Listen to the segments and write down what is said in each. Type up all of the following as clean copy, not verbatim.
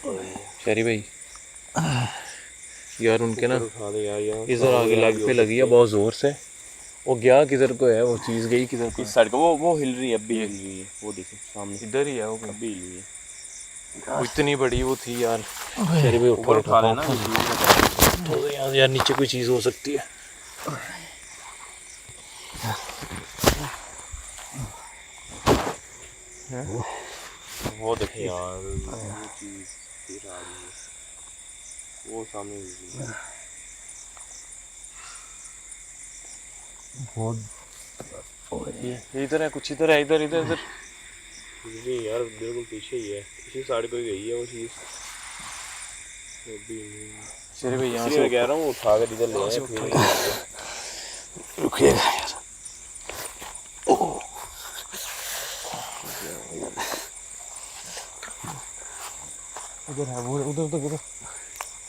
शहरी भाई यार उनके ना इधर आगे लेग पे लगी है बहुत ज़ोर से। वो गया किधर को है, वो चीज़ गई किधर को? इस साइड को वो हिल रही है, अब भी हिल रही है, वो देखो सामने इधर ही है वो, अभी हिल रही है। वो इतनी बड़ी वो थी यार। शहरी भाई ऊपर उठा लेना, तो यार नीचे कोई चीज़ हो सकती है। वो देखिए यार, वो चीज़ फिर आ रही है, वो सामने हिल रही है। ये इधर है, कुछ इधर है, इधर इधर इधर नहीं यार, बिल्कुल पीछे ही है, इसी साइड पे गई है वो चीज़। शहरी भाई यहाँ इसलिए मैं कह रहा हूँ उठा कर इधर ले आए, रुकिएगा यार। उधर है वो, उधर उधर उधर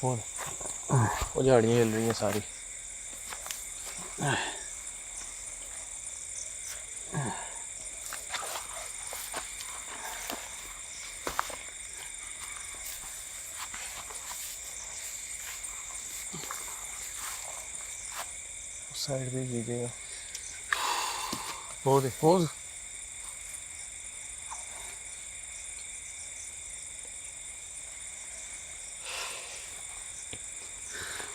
वो झाड़ियाँ हिल रही हैं सारी। साइड पे कीजिएगा, वो देखो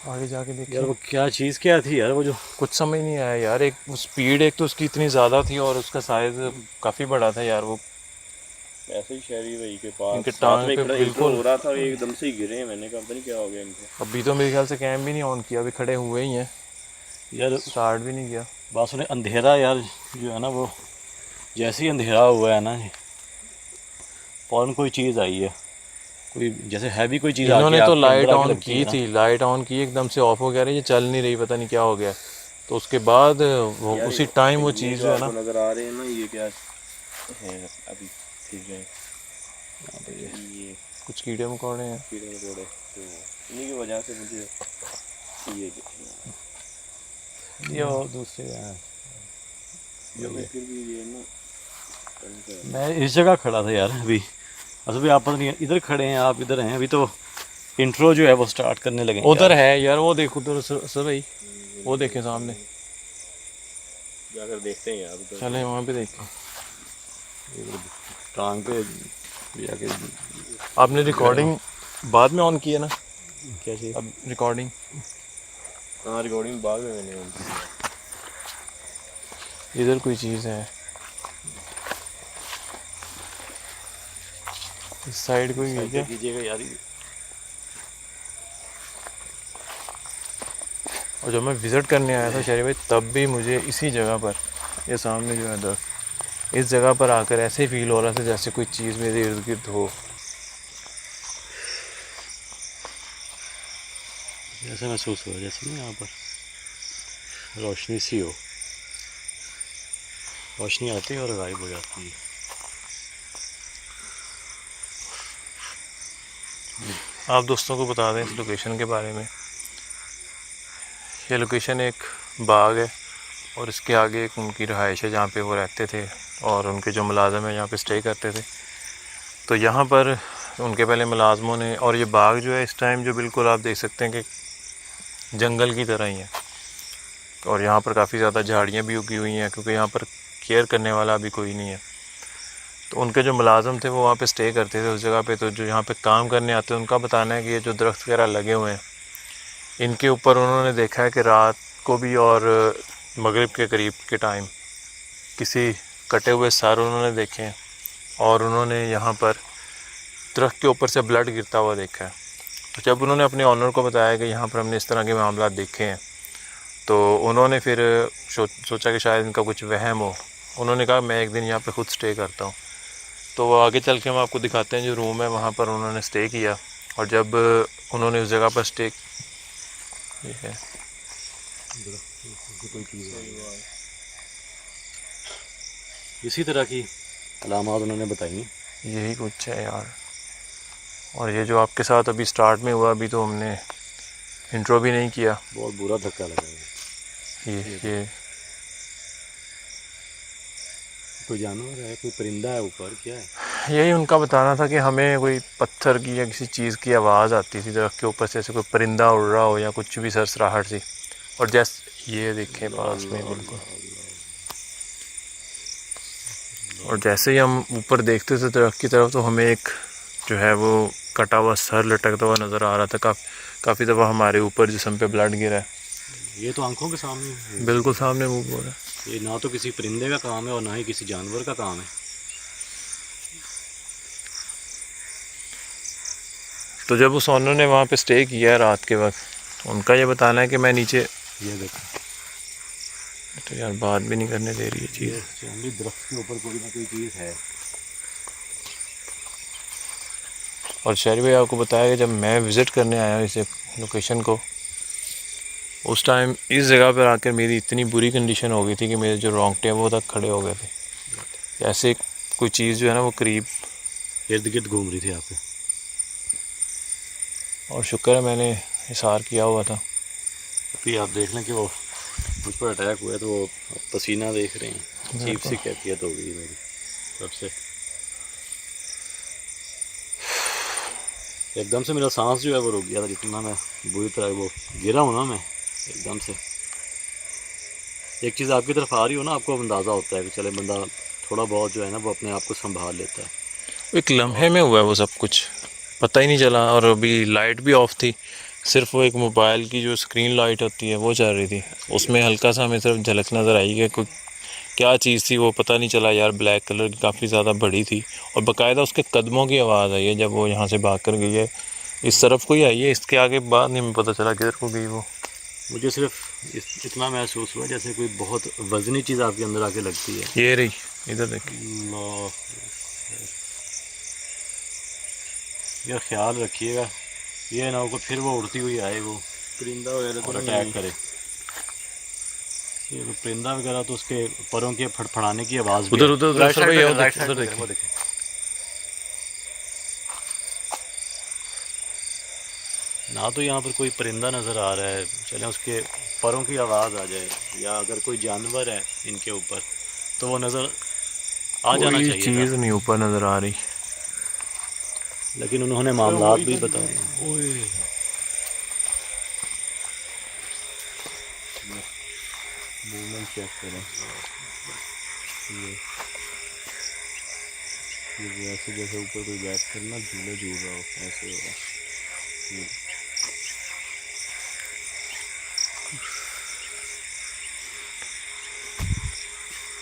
आगे जाके देखिए यार। वो क्या चीज़ क्या थी यार, वो जो कुछ समझ नहीं आया यार। एक स्पीड एक तो उसकी इतनी ज़्यादा थी और उसका साइज़ काफ़ी बड़ा था यार। वो ऐसे ही शहरी भाई के पास इनके साथ टांग में पे खड़ा इंट्रो बिल्कुल हो रहा था, ये एकदम से ही गिरे। मैंने कहा पता नहीं क्या हो गया इनको। अभी तो मेरे ख्याल से कैम भी नहीं ऑन किया, अभी खड़े हुए ही हैं यार स्टार्ट भी नहीं किया। बात सुने, अंधेरा यार जो है ना, वो जैसे ही अंधेरा हुआ है ना, फ़ौरन कोई चीज़ आई है, कोई जैसे हैवी कोई चीज़ आके इन्होंने तो आपके लाइट अंदर आके ऑन लगती की है ना। थी, लाइट ऑन की एकदम से ऑफ हो गया, ये चल नहीं रही, पता नहीं क्या हो गया। तो उसके बाद वो यार उसी टाइम वो ये चीज़ जो जो है आपको ना, नज़र आ रहे हैं ना, ये क्या है अभी फिर जाए ये कुछ कीड़े मकोड़े हैं। कीड़े मकोड़े, तो इन्हीं की वजह से मुझे ये ये वो दूसरे फिर भी ये ना मैं इस जगह खड़ा था यार अभी। असल में आप पता नहीं इधर खड़े हैं, आप इधर हैं, अभी तो इंट्रो जो है वो स्टार्ट करने लगे हैं उधर यार। है यार, वो देखो उधर सर भाई, वो देखे सामने, जाकर देखते हैं यार उधर। चले वहाँ पे देखें। टांग पे जाके आपने रिकॉर्डिंग बाद में ऑन की है ना? क्या चाहिए अब रिकॉर्डिंग हाँ, रिकॉर्डिंग बाद में मैंने ऑन की। इधर कोई चीज़ है, इस साइड कोई है क्या? कीजिएगा यार। और जब मैं विज़िट करने आया था शहरी भाई, तब भी मुझे इसी जगह पर, ये सामने जो है दर, इस जगह पर आकर ऐसे फील हो रहा था जैसे कोई चीज़ मेरे इर्द गिर्द हो। ऐसा महसूस हुआ जैसे ना यहाँ पर रोशनी सी हो, रोशनी आती है और गायब हो जाती है। आप दोस्तों को बता दें इस लोकेशन के बारे में। ये लोकेशन एक बाग है और इसके आगे एक उनकी रहाइश है जहाँ पे वो रहते थे और उनके जो मुलाज़िम हैं यहाँ पे स्टे करते थे। तो यहाँ पर उनके पहले मुलाज़मों ने, और ये बाग जो है इस टाइम जो बिल्कुल आप देख सकते हैं कि जंगल की तरह ही है। और यहाँ पर काफ़ी ज़्यादा झाड़ियाँ भी उगी हुई हैं क्योंकि यहाँ पर केयर करने वाला अभी कोई नहीं है। तो उनके जो मुलाज़िम थे वो वहाँ पे स्टे करते थे उस जगह पे। तो जो यहाँ पे काम करने आते हैं उनका बताना है कि ये जो दरख्त वगैरह लगे हुए हैं, इनके ऊपर उन्होंने देखा है कि रात को भी और मगरिब के करीब के टाइम किसी कटे हुए सर उन्होंने देखे हैं और उन्होंने यहाँ पर दरख्त के ऊपर से ब्लड गिरता हुआ देखा है। तो जब उन्होंने अपने ऑनर को बताया कि यहाँ पर हमने इस तरह के मामला देखे हैं, तो उन्होंने फिर सोचा कि शायद इनका कुछ वहम हो। उन्होंने कहा मैं एक दिन यहाँ पे खुद स्टे करता हूँ। तो वो आगे चल के हम आपको दिखाते हैं जो रूम है वहाँ पर उन्होंने स्टे किया। और जब उन्होंने उस जगह पर स्टे, ये है इसी तरह की अलामात उन्होंने बताई। यही कुछ है यार। और ये जो आपके साथ अभी स्टार्ट में हुआ, अभी तो हमने इंट्रो भी नहीं किया। बहुत बुरा धक्का लगा ये कोई जानवर है, कोई परिंदा है ऊपर, क्या है? यही उनका बताना था कि हमें कोई पत्थर की या किसी चीज़ की आवाज़ आती थी दरख्त के ऊपर से, ऐसे कोई परिंदा उड़ रहा हो या कुछ भी सरसराहट सी। और जैसे ये देखें पास में बिल्कुल, और जैसे ही हम ऊपर देखते थे दरख्त की तरफ तो हमें एक जो है वो कटा हुआ सर लटकता हुआ नज़र आ रहा था। काफ़ी दफ़ा हमारे ऊपर जिस्म पे ब्लड गिरा है। ये तो आंखों के सामने बिल्कुल सामने मूव हो रहा है। ये ना तो किसी परिंदे का काम है और ना ही किसी जानवर का काम है। तो जब उस ओनर ने वहाँ पे स्टे किया है रात के वक्त, उनका ये बताना है कि मैं नीचे, ये देखो तो यार बात भी नहीं करने दे रही है चीज़। चांदी दरख्त के ऊपर कोई ना कोई चीज़ है। और शहरी भाई आपको बताया कि जब मैं विज़िट करने आया इस लोकेशन को, उस टाइम इस जगह पर आकर मेरी इतनी बुरी कंडीशन हो गई थी कि मेरे जो रोंगटे हैं वो तक खड़े हो गए थे। जैसे कोई चीज़ जो है ना वो करीब इर्द गिर्द घूम रही थी यहाँ पे। और शुक्र है मैंने हिसार किया हुआ था। अभी आप देख लें कि वो मुझ पर अटैक हुआ है तो वो पसीना देख रहे हैं। अजीब सी कैफियत हो गई मेरी तब से। एकदम से मेरा सांस जो है वो रुक गया था, जितना मैं बुरी तरह वो गिरा हूँ ना मैं एकदम से। एक चीज़ आपकी तरफ आ रही हो ना, आपको अंदाज़ा होता है कि चले बंदा थोड़ा बहुत जो है ना वो अपने आप को संभाल लेता है। एक लम्हे में हुआ है वो सब कुछ, पता ही नहीं चला। और अभी लाइट भी ऑफ थी, सिर्फ वो एक मोबाइल की जो स्क्रीन लाइट होती है वो चल रही थी। उसमें हल्का सा हमें सिर्फ झलक नज़र आई कि कोई क्या चीज़ थी वो पता नहीं चला यार। ब्लैक कलर की काफ़ी ज़्यादा बड़ी थी और बाकायदा उसके कदमों की आवाज़ आई है जब वो यहाँ से भाग कर गई है। इस तरफ को ही आई है, इसके आगे बाद नहीं हमें पता चला किधर को गई वो। मुझे सिर्फ इतना महसूस हुआ जैसे कोई बहुत वजनी चीज़ आपके अंदर आके लगती है। ये रही, इधर देखिए। यार ख्याल रखिएगा, ये ना हो कि फिर वो उड़ती हुई आए वो परिंदा वगैरह और अटैक करे। ये परिंदा वगैरह तो उसके परों के फड़फड़ाने की आवाज़ भी उधर उधर उधर राइट सर साइड भैया, पे, उधर राइट साइड उधर पे देखिए। वो देखें। ना तो यहाँ पर कोई परिंदा नज़र आ रहा है, चलें उसके परों की आवाज़ आ जाए, या अगर कोई जानवर है इनके ऊपर तो वो नज़र आ जाना कोई चाहिए चीज़ था। नहीं ऊपर नज़र आ रही। लेकिन उन्होंने मामलात भी बताए। मूवमेंट चेक करें। ये ऐसे जैसे ऊपर कोई बैठ कर ना झूले झूल रहा हो, ऐसे हो रहा है।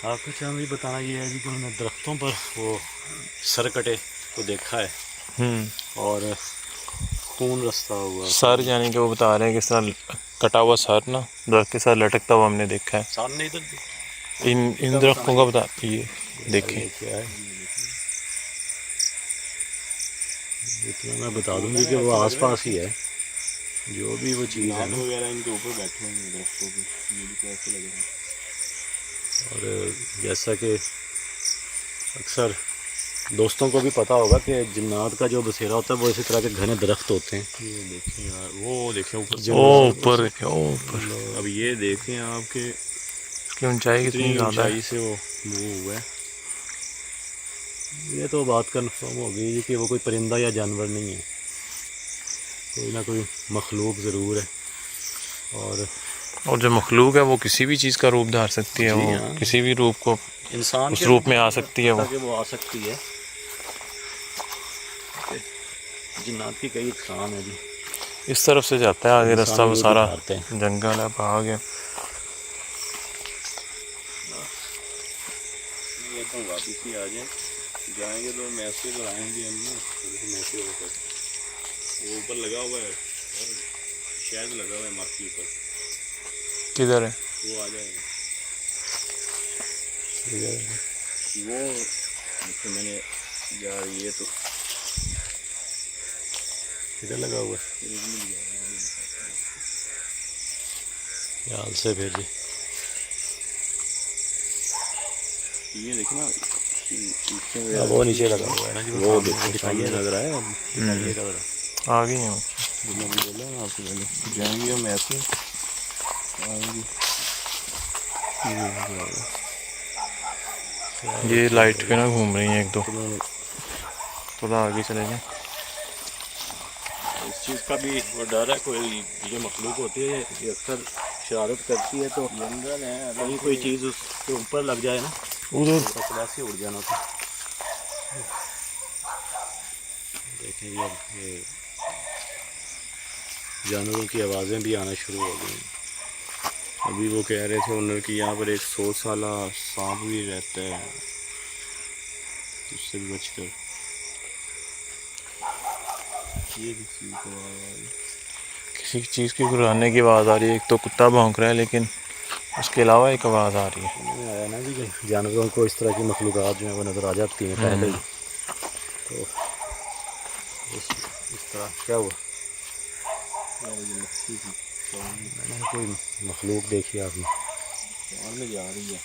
आपको चाहे भी बताना ये है जी कि उन्होंने दरख्तों पर वो सर कटे को देखा है और खून रस्ता हुआ सर यानी कि वो बता रहे हैं किस तरह कटा हुआ सर ना दरख्त के साथ लटकता हुआ हमने देखा है। सामने इधर इन दरख्तों का बता, ये देखें। क्या है, इतना मैं बता दूंगी कि वो आसपास ही है जो भी वो चीज़ है ना। वगैरह इनके ऊपर बैठे होंगे दरख्तों पे, मुझे तो ऐसे लग रहा है। और जैसा कि अक्सर दोस्तों को भी पता होगा कि जिन्नात का जो बसेरा होता है वो इसी तरह के घने दरख्त होते हैं। ये देखें यार, वो देखें ऊपर से। ओ ऊपर देखें, ओ ऊपर। अब ये देखें आपके इसकी ऊंचाई कितनी ज़्यादा है। ऊंचाई से वो मूव हुआ है। ये तो बात कन्फर्म हो गई कि वो कोई परिंदा या जानवर नहीं है, कोई ना कोई मखलूक ज़रूर है। और जो मखलूक है वो किसी भी चीज़ का रूप धार सकती है। वो हाँ। किसी भी रूप को इंसान उस रूप में आ सकती है। वो आ सकती है। जिन्नात की कई इकसाम है जी। इस तरफ से जाता है आगे रास्ता, वो सारा दिखाते हैं। जंगल है, भाग है। ये तो वापस ही आ जाए, जाएंगे तो मैसेज लगाएंगे हम ना, मैसेज होकर वो ऊपर लगा हुआ है और शायद लगा हुआ है मार्क ऊपर, किधर है वो आ जाएगा। वो देखो मैंने यार, ये तो किधर लगा हुआ है ख्याल से फिर जी। ये देखो ना, वो नीचे लगा हुआ है ना जी। वो देखो सामने लग रहा है। अब दिखाइएगा ज़रा। आ गई है। जो मैंने बोला ना आपसे पहले, जाएंगे हम ऐसे आएंगे। ये लाइट पे ना घूम रही हैं एक दो। थोड़ा आगे चले जाए। इस चीज़ का भी वो डर है, कोई जो मखलूक होती है ये अक्सर शरारत करती है, तो जंगल है कहीं कोई चीज़ उसके ऊपर लग जाए ना, उधर तो वैसे उड़ जाना था। देखें ये जानवरों की आवाज़ें भी आना शुरू हो गई। अभी वो कह रहे थे ओनर कि यहाँ पर एक 100 साला सांप भी रहता है, उससे भी बचकर। ये किसी चीज़ की गुर्राने की आवाज़ आ रही है। एक तो कुत्ता भौंक रहा है, लेकिन उसके अलावा एक आवाज़ आ रही है। आया ना जी कि जानवरों को इस तरह की मखलूक़ात जो है वो नज़र आ जाती हैं पहले ही। तो इस तरह क्या हुआ, मैंने कोई मखलूक देखी आपने? में जा रही है।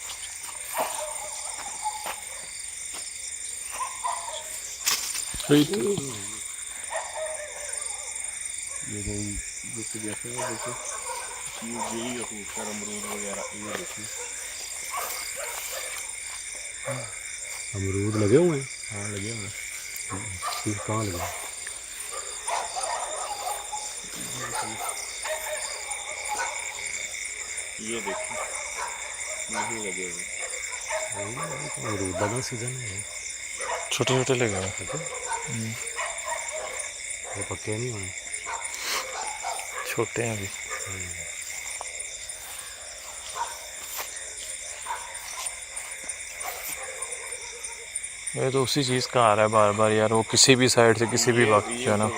ये तो जैसे वो देखो यही ऊपर अमरूद वगैरह ये देखो। अमरूद लगे हुए हैं? हाँ लगे हुए हैं। कहाँ लगे? ये देखो नहीं लगे हुए। अमरूद का सीजन है, छोटे छोटे लगे हुए हैं, वो पक्के नहीं हुए, छोटे हैं अभी। ये तो उसी चीज़ का आ रहा है बार बार यार, वो किसी भी साइड से किसी भी वक्त जो है ना।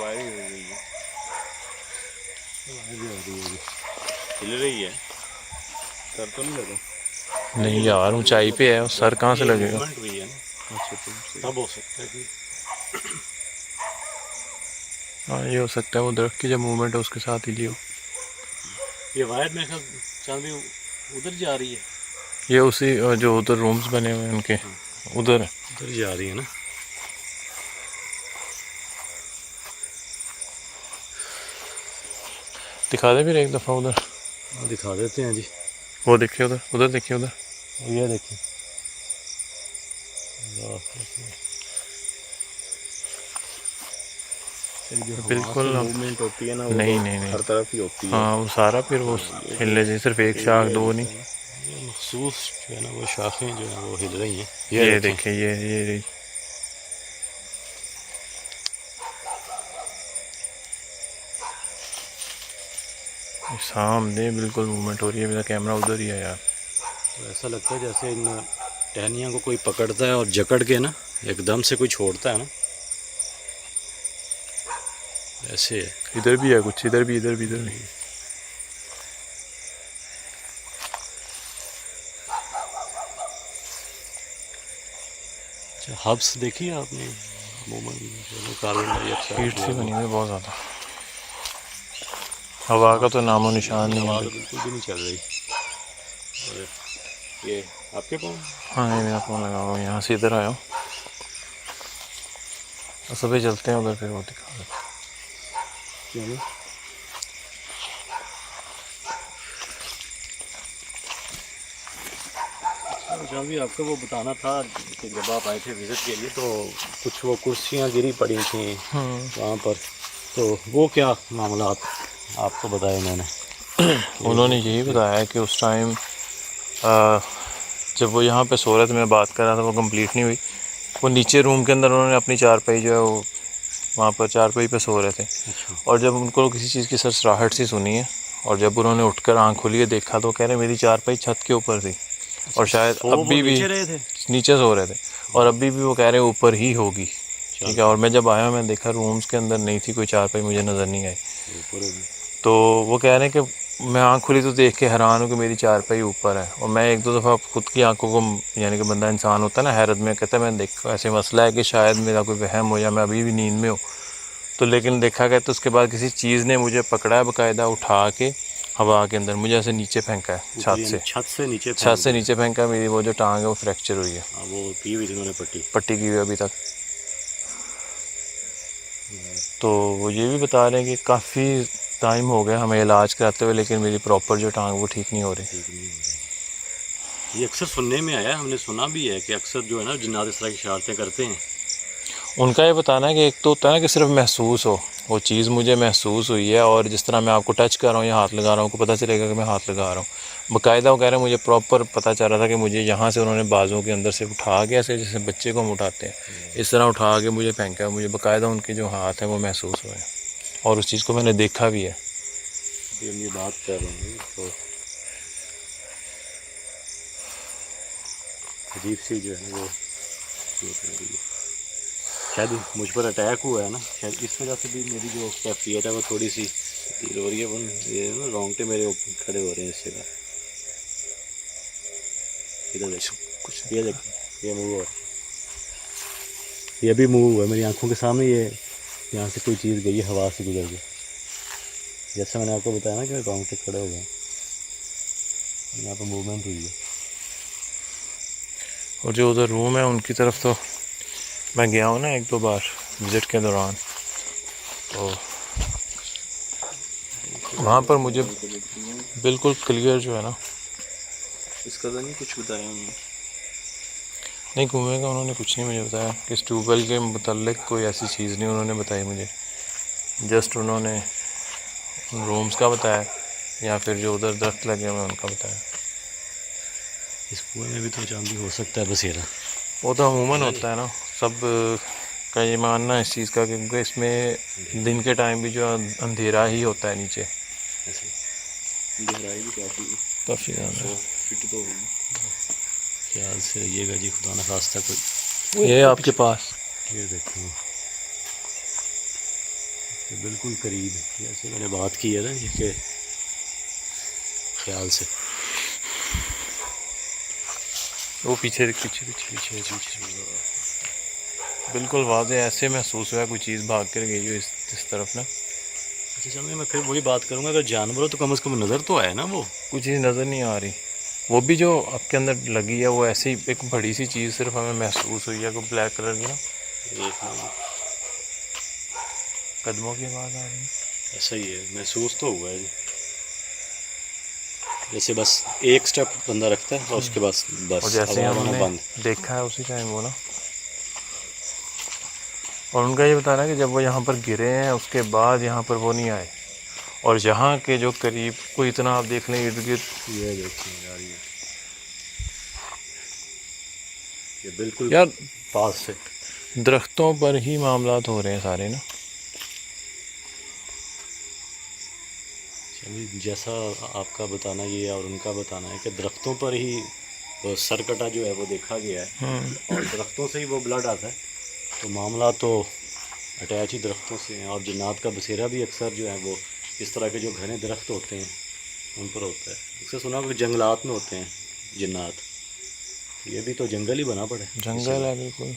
हिल रही है, सर तो नहीं लगा? नहीं यार, ऊंचाई पे है, सर कहाँ से लगेगा? हुई है ना, तब हो सकता है कि हाँ ये हो सकता है, वो दरख्त की जब मूवमेंट है उसके साथ ही लियो। ये वायर मेरे ख्याल चांदी उधर जा रही है। ये उसी जो उधर रूम्स बने हुए हैं उनके उधर जा रही है ना। दिखा दे फिर एक दफ़ा उधर। दिखा देते हैं जी। वो देखिए उधर, उधर देखिए उधर। ये देखिए बिल्कुल मूवमेंट होती है ना, वो नहीं नहीं नहीं, हर तरफ ही होती है। हाँ वो सारा फिर वो हिलने से, सिर्फ एक शाख दो नहीं। ये मखसूस जो है ना वो शाखें जो है वो हिल रही हैं। ये देखिए ये रही। सामने बिल्कुल मूवमेंट हो रही है, मेरा कैमरा उधर ही है यार। तो ऐसा लगता है जैसे इन टहनियों को कोई पकड़ता है और जकड़ के ना एकदम से कोई छोड़ता है ना, ऐसे है। इधर भी है कुछ, इधर भी, इधर भी, इधर भी। अच्छा, हब्स देखी है आपने? कार्बन डाइऑक्साइड हीट सी बनी हुई है बहुत ज़्यादा, हवा का तो नामो निशान नहीं है। बिल्कुल भी नहीं चल रही। और ये आपके पास? हाँ ये मेरा फ़ोन लगा हुआ, यहाँ से इधर आया हूँ, सुबह चलते हैं उधर, फिर वो दिखा देते हैं। चलो जहाँ भी आपको वो बताना था कि जब आप आए थे विज़िट के लिए तो कुछ वो कुर्सियाँ गिरी पड़ी थी वहाँ पर, तो वो क्या मामला आपको बताया उन्होंने? उन्होंने यही बताया कि उस टाइम जब वो यहाँ पे सूरत में बात कर रहा था, वो कंप्लीट नहीं हुई। वो नीचे रूम के अंदर उन्होंने अपनी चारपाई जो है वो वहाँ पर चारपाई पे सो रहे थे। और जब उनको किसी चीज़ की सरसराहट सी सुनी है, और जब उन्होंने उठकर आँख खोली देखा, तो कह रहे मेरी चारपाई छत के ऊपर थी, और शायद अभी भी नीचे सो रहे थे, और अभी भी वो कह रहे ऊपर ही होगी। ठीक है, और मैं जब आया मैं देखा रूम्स के अंदर नहीं थी कोई चारपाई, मुझे नज़र नहीं आई। तो वो कह रहे हैं कि मैं आँख खुली तो देख के हैरान हूँ कि मेरी चारपाई ऊपर है। और मैं एक दो दफ़ा खुद की आंखों को, यानी कि बंदा इंसान होता है ना हैरत में, कहता है मैं देखा ऐसे मसला है कि शायद मेरा कोई वहम हो या मैं अभी भी नींद में हूँ। तो लेकिन देखा गया तो उसके बाद किसी चीज़ ने मुझे पकड़ा है, बाकायदा उठा के हवा के अंदर मुझे ऐसे नीचे फेंका है, छत से नीचे फेंका है। मेरी वो जो टांग है वो फ्रैक्चर हुई है। वो की हुई उन्होंने पट्टी की हुई अभी तक। तो वो ये भी बता रहे हैं कि काफ़ी टाइम हो गया हमें इलाज कराते हुए, लेकिन मेरी प्रॉपर जो टांग वो ठीक नहीं हो रही। ये अक्सर सुनने में आया, हमने सुना भी है कि अक्सर जो है ना जिन्नात इस तरह की शरारतें करते हैं। उनका ये बताना है कि एक तो होता है ना कि सिर्फ महसूस हो, वो चीज़ मुझे महसूस हुई है, और जिस तरह मैं आपको टच कर रहा हूँ या हाथ लगा रहा हूँ, को पता चलेगा कि मैं हाथ लगा रहा हूँ। बाकायदा वो कह रहे हैं मुझे प्रॉपर पता चल रहा था कि मुझे यहाँ से उन्होंने बाजुओं के अंदर से उठा के, ऐसे जैसे बच्चे को हम उठाते हैं इस तरह उठा के मुझे फेंका, मुझे बाकायदा उनके जो हाथ हैं वो महसूस हुए, और उस चीज़ को मैंने देखा भी है। अभी हम ये बात कर रहे हैं तो अजीब सी जो है वो फील हो रही है। शायद मुझ पर अटैक हुआ है ना, शायद इस वजह से भी मेरी जो कैफियत है वो थोड़ी सी फील हो रही है। वो ये ना रोंगटे मेरे ऊपर खड़े हो रहे हैं इस जगह। इधर देखो, कुछ ये देखो, ये मूव हुआ, ये भी मूव हुआ है मेरी आंखों के सामने। ये यहाँ से कोई चीज़ गई है हवा से गुजर के, जैसे मैंने आपको बताया ना कि रोंगटे खड़े हो गए, यहाँ पर मूवमेंट हुई है। और जो उधर रूम है उनकी तरफ तो मैं गया हूँ ना 1-2 बार विज़िट के दौरान, तो वहाँ पर मुझे बिल्कुल क्लियर जो है ना, इसका तो नहीं कुछ बताया उन्होंने? नहीं कुएँ का उन्होंने कुछ नहीं मुझे बताया, कि इस ट्यूबवेल के मुतल्लिक कोई ऐसी चीज़ नहीं उन्होंने बताई मुझे। जस्ट उन्होंने रूम्स का बताया, या फिर जो उधर दरख्त लगे हुए हैं उनका बताया। इस कुएं में भी तो चांदी हो सकता है बसेरा। वो तो अमूमन होता है ना, सब का ये मानना है इस चीज़ का, क्योंकि इसमें दिन के टाइम भी जो अंधेरा ही होता है नीचे, गहराई भी काफ़ी ज़्यादा। 100 फीट तो होगी। ख्याल से रहिएगा जी, खुदा न खास्ता कोई। ये आपके पास ये देखो, ये बिल्कुल करीब है, जैसे मैंने बात की है ना ये कि ख्याल से वो पीछे पीछे पीछे पीछे पीछे बिल्कुल वाज़े ऐसे महसूस हुआ कोई चीज़ भाग कर गई हो इस तरफ ना। अच्छा चलो, मैं फिर वही बात करूँगा, अगर जानवर हो तो कम से कम नज़र तो आए ना। वो कोई चीज़ नज़र नहीं आ रही, वो भी जो आपके अंदर लगी है वो ऐसी एक बड़ी सी चीज़ सिर्फ हमें महसूस हुई है, कोई ब्लैक कलर की ना, कदमों की आवाज़ आ रही है। ऐसा ही है, महसूस तो हुआ है जी। जैसे बस एक स्टेप बंदा रखता है और उसके बाद और बस जैसे आवाज़ आना हमने बंद। देखा है उसी टाइम वो ना, और उनका ये बताना है कि जब वो यहाँ पर गिरे हैं उसके बाद यहाँ पर वो नहीं आए, और यहाँ के जो करीब को इतना आप देख लें इर्द गिर्द, ये देखिए यार, ये बिल्कुल यार पास से दरख्तों पर ही मामलात हो रहे हैं सारे ना। चलिए, जैसा आपका बताना ये और उनका बताना है कि दरख्तों पर ही वो सरकटा जो है वो देखा गया है, और दरख्तों से ही वो ब्लड आता है, तो मामला तो अटैच ही दरख्तों से हैं। और जन्नात का बसेरा भी अक्सर जो है वो इस तरह के जो घने दरख्त होते हैं उन पर होता है। अक्सर सुना कि जंगलात में होते हैं जन्नात, ये भी तो जंगल ही बना पड़ा है, जंगल है बिल्कुल।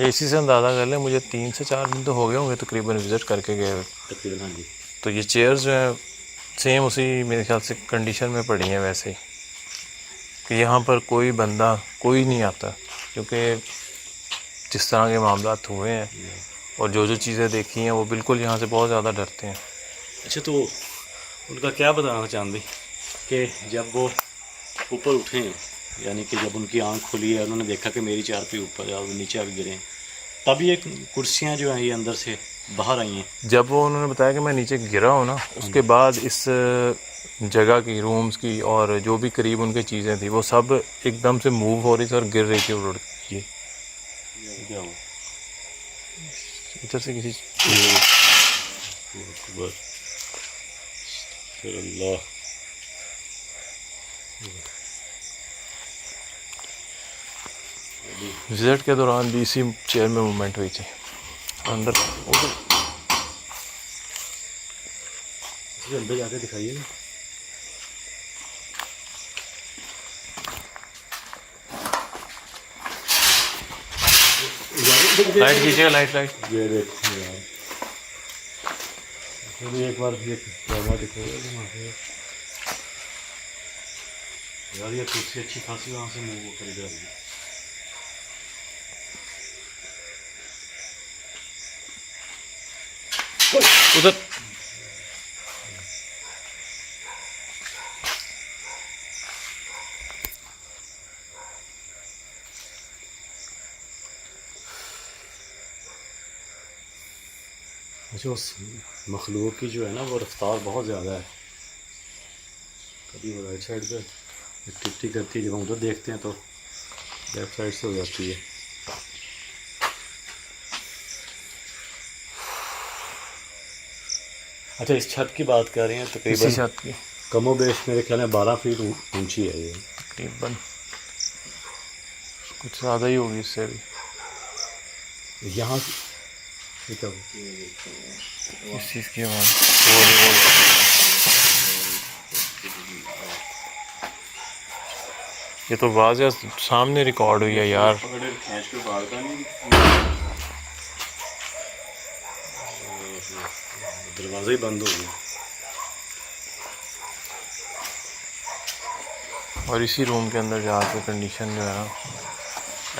इसी से अंदाज़ा कर लें, मुझे 3 से 4 दिन तो हो गए होंगे तकरीबन विज़िट करके गए हुए। तकरीबन, हाँ जी। तो ये चेयर्स जो हैं सेम उसी मेरे ख्याल से कंडीशन में पड़ी हैं वैसे ही, कि यहाँ पर कोई बंदा कोई नहीं आता, क्योंकि जिस तरह के मामलात हुए हैं और जो चीज़ें देखी हैं वो बिल्कुल यहाँ से बहुत ज़्यादा डरते हैं। अच्छा, तो उनका क्या बताना चांद भाई कि जब वो ऊपर उठे हैं, यानी कि जब उनकी आंख खुली है, उन्होंने देखा कि मेरी चारपाई ऊपर है और नीचे आके गिरे हैं, तब ये कुर्सियाँ जो हैं ये अंदर से बाहर आई हैं। जब वो उन्होंने बताया कि मैं नीचे गिरा हूँ ना, उसके बाद इस जगह की, रूम्स की और जो भी करीब उनकी चीज़ें थी वो सब एकदम से मूव हो रही थी और गिर रही थी उड़ के। क्या हुआ? इधर से किसी अल्लाह, विज़िट के दौरान भी इसी चेयर में मूवमेंट हुई थी अंदर। अंदर जाके दिखाइए। लाइट कीजिएगा, लाइट ये देखिए यार, भी एक बार ये कैमरा दिखाइए यार, ये कुर्सी अच्छी खासी वहाँ से मूव कर जा रही है। उधर अच्छा, उस मखलूक की जो है ना वो रफ्तार बहुत ज़्यादा है। कभी वो राइट साइड पे एक्टिविटी करती है, जब हम उधर देखते हैं तो लेफ्ट साइड से हो जाती है। अच्छा, इस छत की बात कर रहे हैं, इसी तकरीबन छत की कमोबेश मेरे ख्याल में 12 फीट ऊंची है ये। तकरीबन कुछ ज़्यादा ही होगी इससे भी। यहाँ से क्या इस चीज़ की आवाज़ ये तो वाज़े सामने रिकॉर्ड हुई है यार। पकड़े खींच के बाहर का नहीं। दरवाज़ा ही बंद हो गया। और इसी रूम के अंदर जाके कंडीशन जो है ना,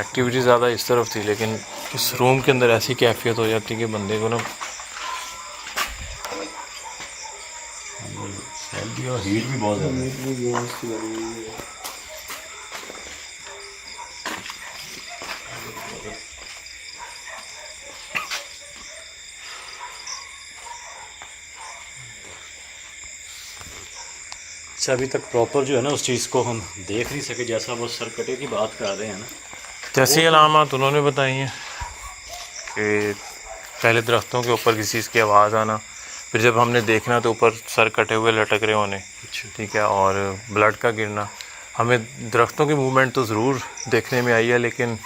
एक्टिविटी ज़्यादा इस तरफ थी, लेकिन इस रूम के अंदर ऐसी कैफियत हो जाती कि बंदे को ना और हीट भी बहुत ज़्यादा है। अच्छा, अभी तक प्रॉपर जो है ना उस चीज़ को हम देख नहीं सके, जैसा वो सरकटे की बात कर रहे हैं ना। जैसी अलामत उन्होंने बताई हैं कि पहले दरख्तों के ऊपर किसी चीज़ की आवाज़ आना, फिर जब हमने देखना तो ऊपर सर कटे हुए लटक रहे होने, ठीक है, और ब्लड का गिरना। हमें दरख्तों की मूवमेंट तो ज़रूर देखने में आई है, लेकिन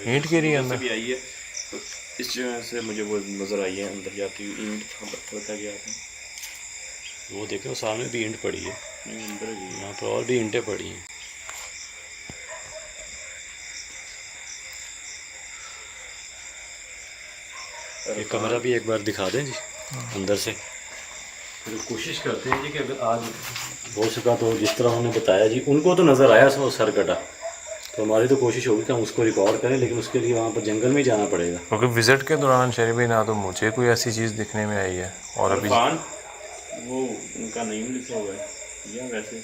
ईंट गिरी अंदर भी आई है तो इस जगह से मुझे वो नज़र आई है अंदर जाती हुई ईंट पत्थर का गया था। वो देखें, सामने भी ईंट पड़ी है, अंदर गई यहाँ पर और भी ईंटें पड़ी हैं। ये कमरा भी एक बार दिखा दें जी अंदर से। फिर कोशिश करते हैं जी कि अगर आज हो सका तो जिस तरह उन्होंने बताया जी, उनको तो नज़र आया वो सर कटा, तो हमारी तो कोशिश होगी कि हम उसको रिकॉर्ड करें, लेकिन उसके लिए वहाँ पर जंगल में ही जाना पड़ेगा। क्योंकि विज़िट के दौरान शरीबी ना तो मुझे कोई ऐसी चीज़ दिखने में आई है, और अभी वो उनका नेम लिखा हुआ है या वैसे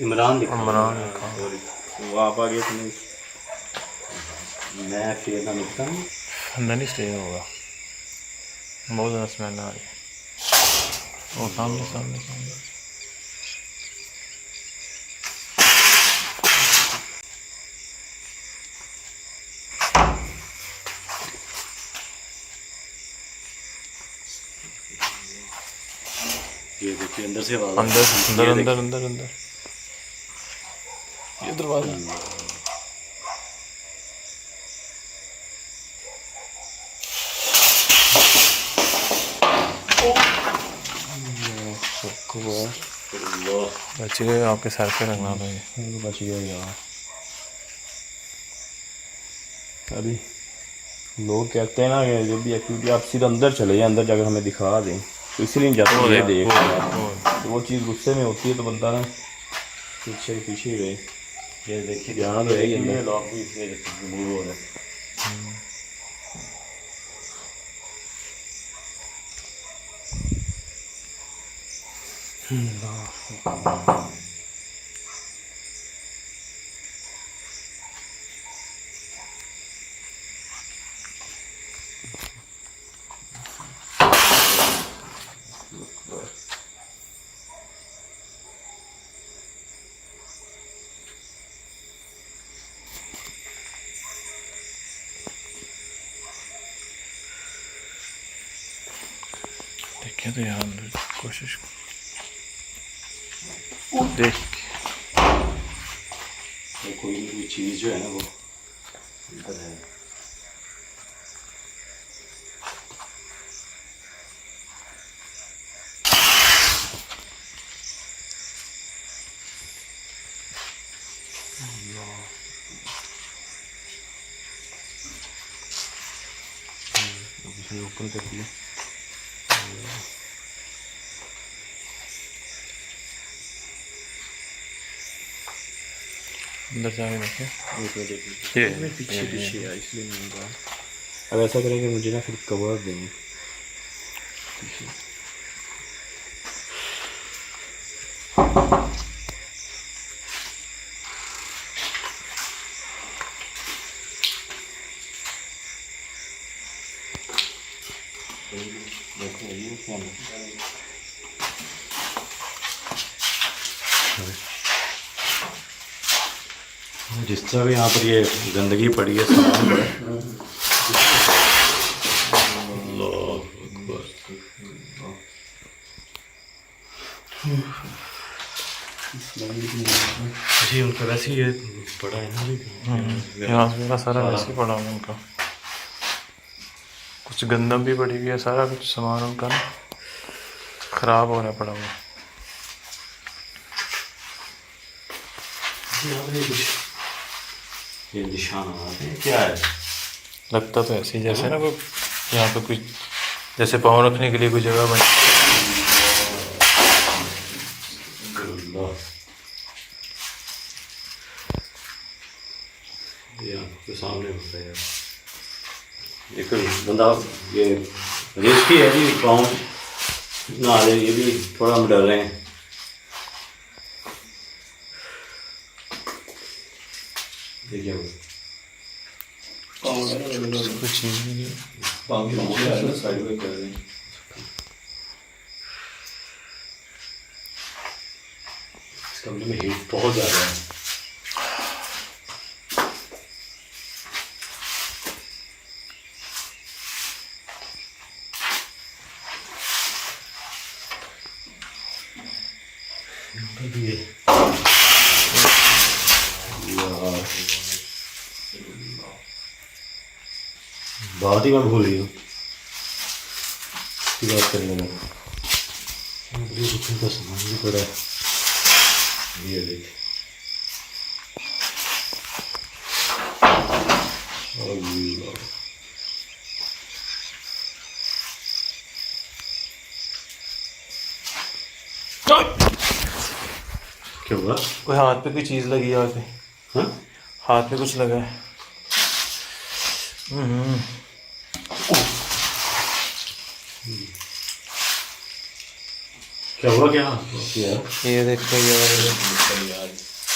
इमरान लिखा इमरान है। लिखा। सॉरी वो आप आगे सुने। मैं फिर ना लिखता हूँ। अंदर नहीं स्टे होगा, बहुत ज़्यादा स्मेल आ रही है। वो सामने सामने सामने ये देखिए अंदर से आवाज़ अंदर अंदर ये अंदर अंदर अंदर ये दरवाज़ा। बच गए, आपके सर पे रखना था ये। बच गया यार। अभी लोग कहते हैं ना कि जब भी एक्टिविटी आप सीधा अंदर चले जाए, अंदर जाकर हमें दिखा दें, तो इसीलिए नहीं जाते, ये देख तो वो चीज़ गुस्से में होती है तो बंदा ना पीछे पीछे ही रहे। ये देखिए ध्यान तो है ही अंदर। लॉक भी इसलिए रिमूव हो रहा है। देखे तो यहाँ अंदर कोशिश देख कोई ना कोई चीज़ जो है ना वो अंदर है। ओपन कर दिया। अंदर जाके देखे ये पीछे पीछे है इसलिए नहीं हुआ। अब ऐसा करेंगे, मुझे ना फिर कवर देंगे पीछे। जिस तरह भी यहाँ पर ये गंदगी पड़ी है, सामान पड़ा है। अल्लाह अकबर। जी उनका वैसे ही ये पड़ा है ना, यहाँ से मेरा सारा वैसे ही पड़ा हुआ है उनका, कुछ गंदम भी पड़ी हुई है, सारा कुछ सामान उनका ना ख़राब हो रहा है पड़ा हुआ। ये निशान क्या है? लगता तो ऐसे ही जैसे ना कोई यहाँ पे कुछ जैसे पाँव रखने के लिए कोई जगह बनी। ये आपके सामने होता है यार। एक बंदा ये रिस्की है जी, पाँव ना रहे, ये भी थोड़ा हम डर रहे हैं। देखिए कुछ चीज़ नहीं साइड में कर रहे हैं। इस कमरे में हीट बहुत ज़्यादा है। बात ही मैं भूल गई हूँ की बात करने में। का सामान भी पड़ा है, ये देख। क्या हुआ? कोई हाथ पे कोई चीज़ लगी है आके। हाँ? हाथ में कुछ लगा है। क्या हुआ? क्या ये देखो यार,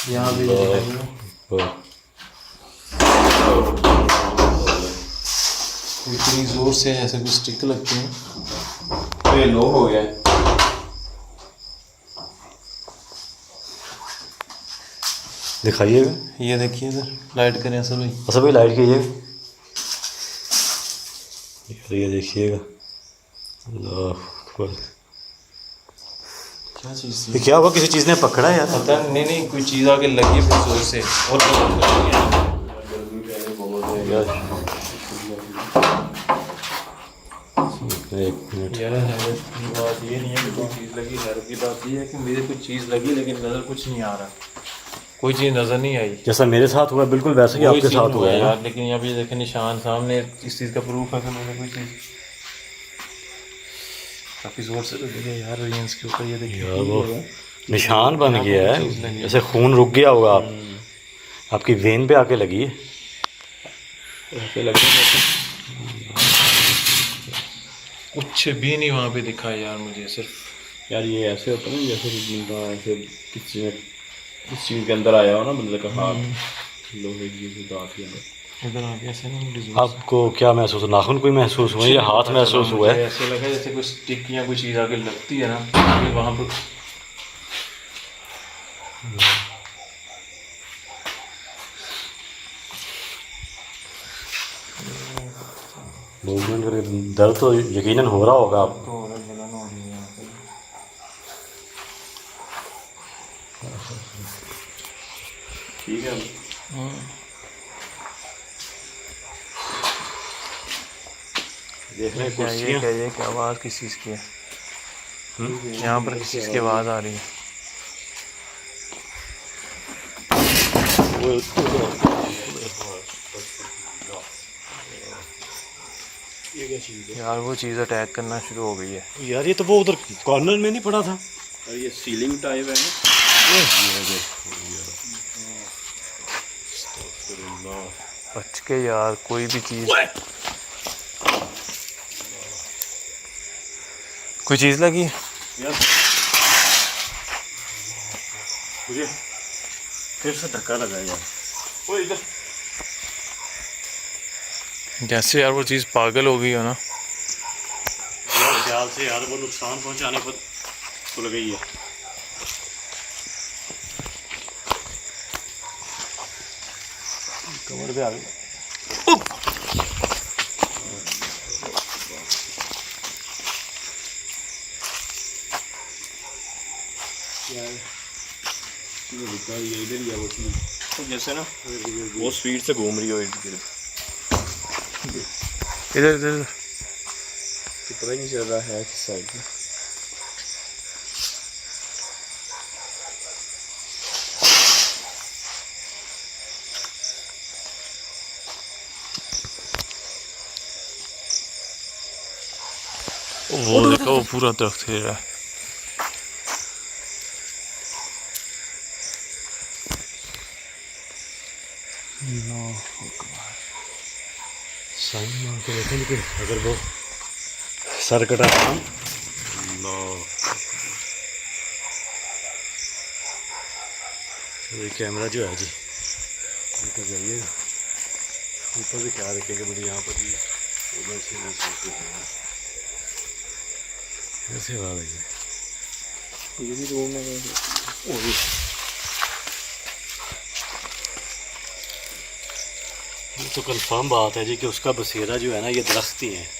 यहाँ भी इतनी जोर से ऐसे कुछ स्टिक लगती है। तो ये लो हो गया है। दिखाइएगा। ये देखिए इधर लाइट करें असल भाई। अच्छा भाई लाइट कीजिएगा। ये देखिएगा। अल्लाह अकबर। क्या चीज़ ये क्या हुआ? किसी चीज़ ने पकड़ा यार? पता नहीं कोई चीज़ आके लगी फिर जोर से और एक मिनट यार हैरत की बात ये नहीं है कि कोई चीज़ लगी, हैरत की बात ये है कि मुझे कुछ चीज़ लगी लेकिन नज़र कुछ नहीं आ रहा, कोई चीज़ नज़र नहीं आई। जैसा मेरे साथ हुआ बिल्कुल वैसे ही आपके साथ हुआ है यार, लेकिन यहाँ पे देखें निशान सामने इस चीज़ का प्रूफ है कि मुझे कोई चीज़ काफ़ी ज़ोर से लगी है यार रेंज के ऊपर। ये देखिए यार वो निशान बन गया है, जैसे खून रुक गया होगा आपकी वेन पे आके लगी है। ऐसे लग रहा है कुछ भी नहीं वहाँ पे दिखा यार मुझे। सिर्फ यार ये ऐसे होता है ना जैसे बंदा ऐसे किसी में इस चीज़ के अंदर आया हो ना, बंदे का हाथ लोहे की चीज़ दांत के अंदर इधर आके ऐसे ना। आपको क्या महसूस हुआ? नाखून कोई महसूस हुआ या हाथ महसूस हुआ है? ऐसे लगा जैसे कोई स्टिक या कोई चीज़ आके लगती है ना वहाँ पर। मूवमेंट करके दर्द तो यकीनन हो रहा होगा आपको। तो और जलन हो रही है यहाँ पे। ठीक है। देख रहे हैं क्या ये क्या आवाज़ किस चीज़ की है? यहाँ पर किस चीज़ की आवाज़ आ रही है? यार वो चीज़ अटैक करना शुरू हो गई है यार। ये तो वो उधर कॉर्नर में नहीं पड़ा था? और ये सीलिंग टाइप है ना। बच के यार, कोई भी चीज़ कोई चीज़ लगी है यार मुझे फिर से धक्का लगा यार। वो इधर जैसे यार वो चीज़ पागल हो गई हो ना। से यार वो नुकसान पहुंचाने पर तो लगी है। कमर पे आ गई। इधर ही है वो चीज़, तो जैसे ना वो स्पीड से घूम रही हो इर्द गिर्द, इधर इधर तो पता ही नहीं चल रहा है किस साइड में। वो देखो वो पूरा दरख्त हिल रहा है। साइन मार के देखें लेकिन अगर वो सर कटा था तो ये कैमरा जो है जी ऊपर जाइएगा, ऊपर भी ख्याल रखिएगा मुझे यहाँ पर भी उधर से ऐसे आवाज़ आई है। ये भी रूम में वो भी ये तो कंफर्म बात है जी कि उसका बसेरा जो है ना ये दरख्त ही है।